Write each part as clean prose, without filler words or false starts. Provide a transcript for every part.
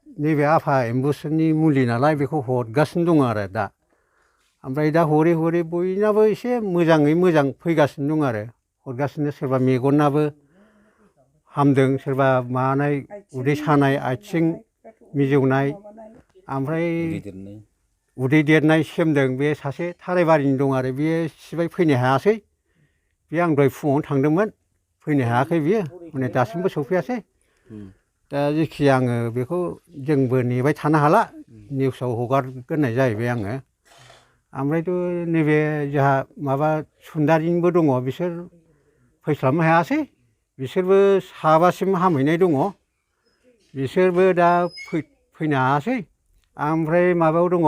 नैबे आफा एम्बुसनि मुलि नालाय बेखौ हरगासिनो दङ आरो दा ओमफ्राय दा हरै हरै बयनाबो एसे मोजाङै मोजां फैगासिनो दं आरो हरगासिनो सोरबा मेगनाबो हामदों सोरबा मानाय उदै सानाय आथिं मिजौनाय ओमफ्राय उदै देरनाय सेमदों बे सासे थारायबारिनि दं आरो बे सिबाय फैनो हायासै बे आं दहाय फुङावनो थांदोंमोन फैनो हायाखै बियो माने दासिमबो सफैयासै दा जेखि आङो बेखौ जोंबो नेबाय थानो हाला निउसाव हगारग्रोनाय जाहैबाय आङो ओमफ्रायथ' नैबे जोंहा माबा सुन्दारिनिबो दङ बिसोर फैस्लाबनो हायासै बिसोरबो साबासिम हामहैनाय दङ बिसोरबो दा फैनो हायासै ओमफ्राय माबायाव दङ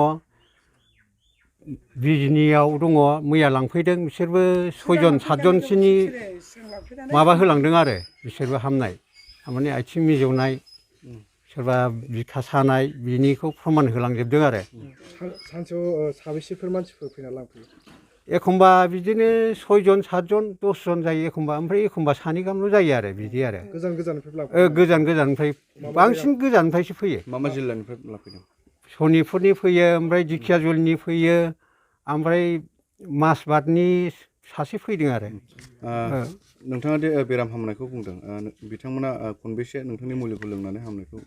बिजनियाव दङ मैया लांफैदों बिसोरबो सयजन सातजनसोनि माबा होलांदों आरो बिसोरबो हामनाय थारमाने आथिं मिजौनाय सोरबा बिखा सानाय बिनिखौ प्रमान होलांजोबदों आरो सानसेयाव साबेसेफोर मानसिफोर फैना लांफैयो एखमबा बिदिनो सयजन सातजन दसजन जायो एखमबा ओमफ्राय एखमबा सानै गाहामल' जायो आरो बिदि आरो गोजान गोजाननिफ्राय लांफैयो गोजान गोजाननिफ्राय बांसिन गोजाननिफ्रायसो फैयो मा मा जिल्लानिफ्राय लांफैदों सनितपुरनि फैयो ओमफ्राय दिखियाजुलिनि फैयो ओमफ्राय माजबाटनि सासे फैदों आरो नोंथाङा दे बेराम हामनायखौ बुंदों बिथांमोना खनबेसे नोंथांनि मुलिखौ लोंनानै हामनायखौ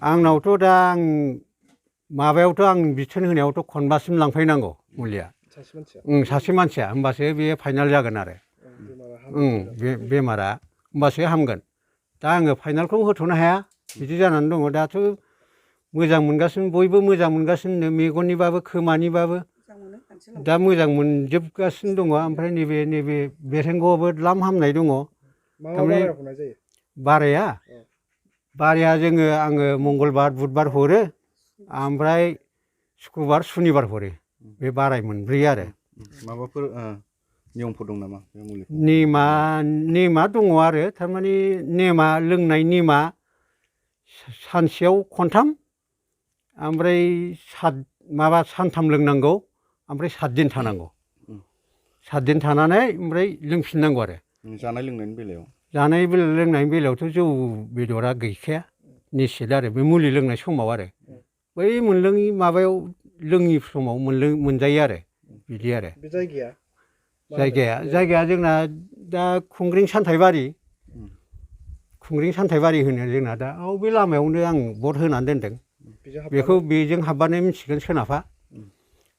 आंनावथ' दा आं माबायावथ' आं बिथोन होनायावथ' खनबासिम लांफैनांगौ मुलिया सासे मानसिया होमबासो बे फाइनाल जागोन आरो बे बेमारा होमबासो हामगोन दा आङो फाइनालखौ होथ'नो हाया बिदि जानानै दङ दाथ' मोजां मोनगासिनो बयबो मोजां मोनगासिनो मेगननिबाबो खोमानिबाबो दा मोजां मोनजोबगासिनो दङ ओमफ्राय नैबे बेरेंगआवबो द्लाम हामनाय दङ थारमाने बाराया आङो मंगलबार बुधबार हरो ओमफ्राय सुक्रबार सुनिबार हरो बे बाराय मोनब्रै आरो माबाफोर नियमफोर दं नामा बे मुलिखौ नेमा दङ आरो थारमाने नेमा लोंनाय नेमा सानसेयाव खनथाम ओमफ्राय सानथाम लोंनांगौ ओमफ्राय 7 दिन थानांगौ 7 दिन थानानै ओमफ्राय लोंफिननांगौ आरो जानाय लोंनायनि बेलायाव जानाय लोंनायनि बेलायावथ' जौ बेदरा गैखाया निसित आरो बे मुलि लोंनाय समाव आरो बै मोनलोङि माबायाव लोङि समाव मोनजायो आरो बिदि आरो बे जायगाया जोंना दा खुंग्रिं सान्थाइबारि होनो जोंना दा बे लामायावनो आं बर्ड होनानै दोनदों बेखौ बेजों हाबबानो मिथिगोन सोनाबहा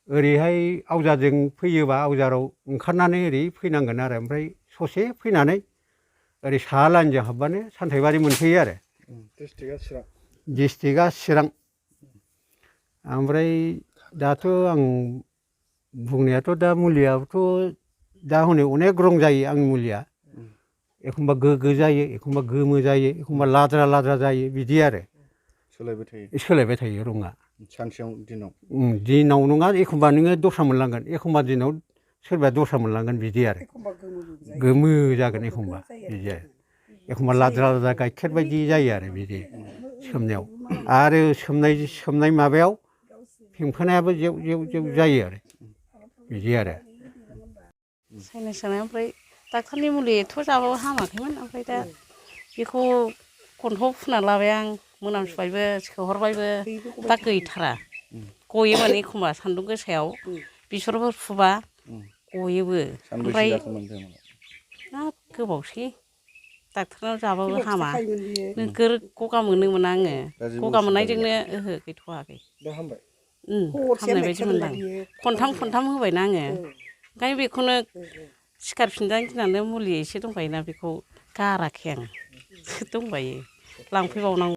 ओरैहाय आवजाजों फैयोबा आवजाराव ओंखारनानै ओरै फैनांगोन आरो ओमफ्राय ससे फैनानै ओरै साहा लाइनजों हाबबानो सान्थाइबारि मोनफैयो आरो डिस्ट्रिक्टआ चिरां ओमफ्राय दाथ' आं बुंनायाथ' दा मुलियाथ' दा हनै अनेक रं जायो आंनि मुलिया एखमबा गोग्गो जायो एखमबा गोमो जायो एखमबा लाद्रा जायो बिदि आरो सोलायबाय थायो रङा सानसेयाव दिनाव नङा एखमबा नोङो दस्रा मोनलांगोन एखमबा दिनाव सोरबा दस्रा मोनलांगोन बिदि आरो गोमो जागोन एखमबा बिदि आरो एखमबा लाद्रा गाइखेर बायदि जायो आरो बिदि सोमनायाव आरो सोमनाय माबायाव फेंफोनायाबो जेव जायो आरो बिदि आरो साइनास जानाय ओमफ्राय डाक्टारनि मुलि एथ' जाबाबो हामाखैमोन ओमफ्राय दा बेखौ खनथाम फुनना लाबाय आं मोनामसुबायबो सोहरबायबो दा गैथारा गयोमोन एखमबा सान्दुं गोसायाव बेसरफोर फुबा गयोबो ओमफ्राय हाब गोबावसै डाक्टारनाव जाबाबो हामा नोगोर गगा मोनोमोन आङो गगा मोननायजोंनो ओहो गैथ'वाखै हामनाय बायदि मोनदां खनथाम होबायना आङो ओंखायनो बेखौनो सिखारफिनजानो गिनानै मुलि एसे दंखायोना बेखौ गाराखै आं दंबायो लांफैबावनांगौ